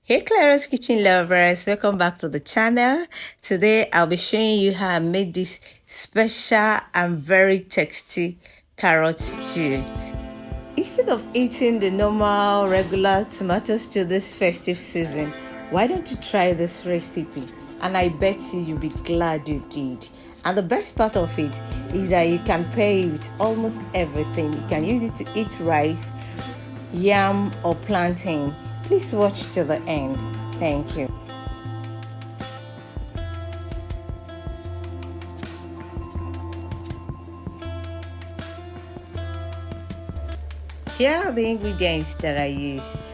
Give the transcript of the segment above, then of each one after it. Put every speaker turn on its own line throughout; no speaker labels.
Hey Clara's Kitchen lovers, welcome back to the channel. Today I'll be showing you how I made this special and very tasty carrot stew. Instead of eating the normal regular tomato stew this festive season, why don't you try this recipe? And I bet you'll be glad you did. And the best part of it is that you can pair it with almost everything. You can use it to eat rice, yam or plantain. Please watch till the end. Thank you. Here are the ingredients that I use.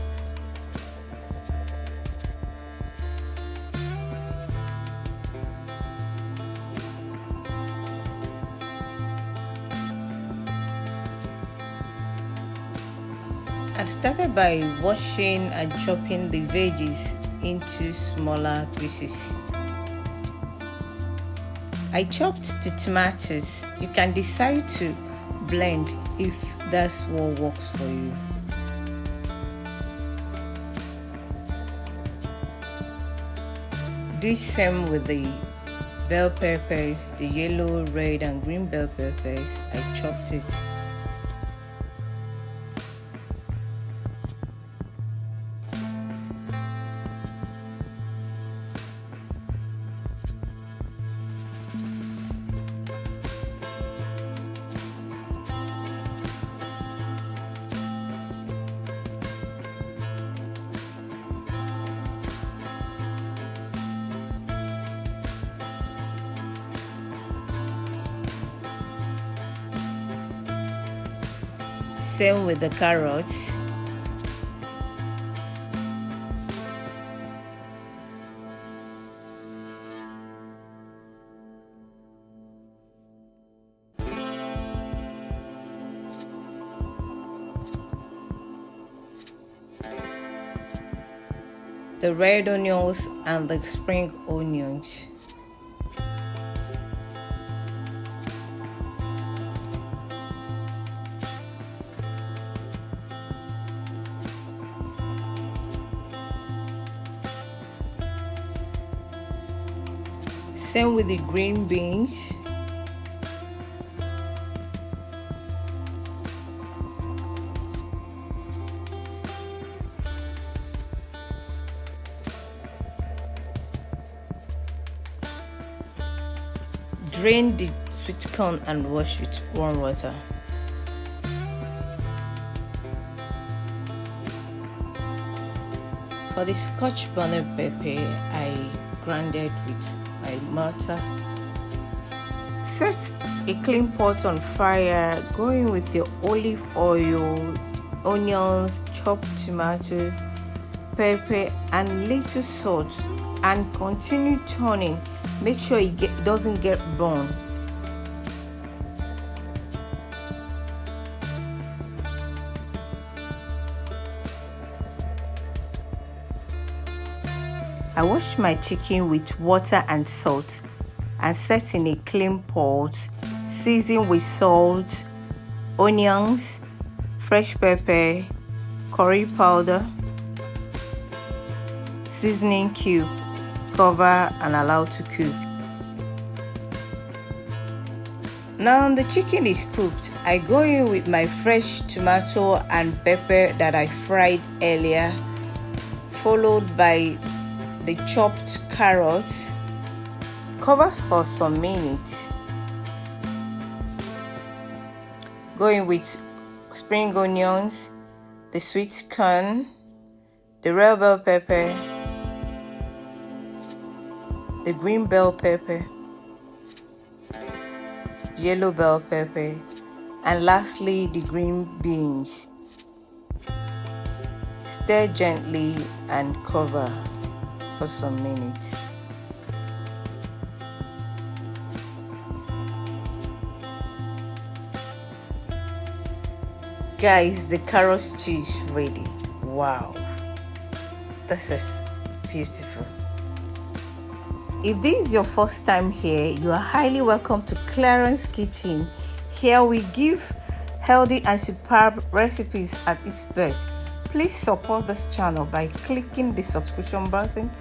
I started by washing and chopping the veggies into smaller pieces. I chopped the tomatoes. You can decide to blend if that's what works for you. Do same with the bell peppers, the yellow, red and green bell peppers. I chopped it. Same with the carrots. The red onions and the spring onions. Same with the green beans. Drain the sweet corn and wash with warm water. For the Scotch bonnet pepper, I grounded with my mortar. Set a clean pot on fire, going with your olive oil, onions, chopped tomatoes, pepper and little salt, and continue turning. Make sure it doesn't get burned. I wash my chicken with water and salt and set in a clean pot, season with salt, onions, fresh pepper, curry powder, seasoning cube. Cover and allow to cook. Now the chicken is cooked. I go in with my fresh tomato and pepper that I fried earlier, followed by the chopped carrots. Cover for some minutes. Go in with spring onions, the sweet corn, the red bell pepper, the green bell pepper, yellow bell pepper, and lastly the green beans. Stir gently and cover for some minutes. Guys, the carrot stew is ready. Wow, this is beautiful. If this is your first time here, you are highly welcome to Clara's Kitchen. Here we give healthy and superb recipes at its best. Please support this channel by clicking the subscription button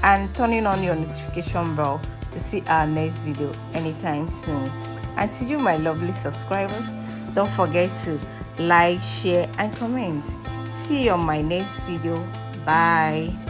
and turning on your notification bell to see our next video anytime soon. And to you, my lovely subscribers, don't forget to like, share and comment. See you on my next video. Bye.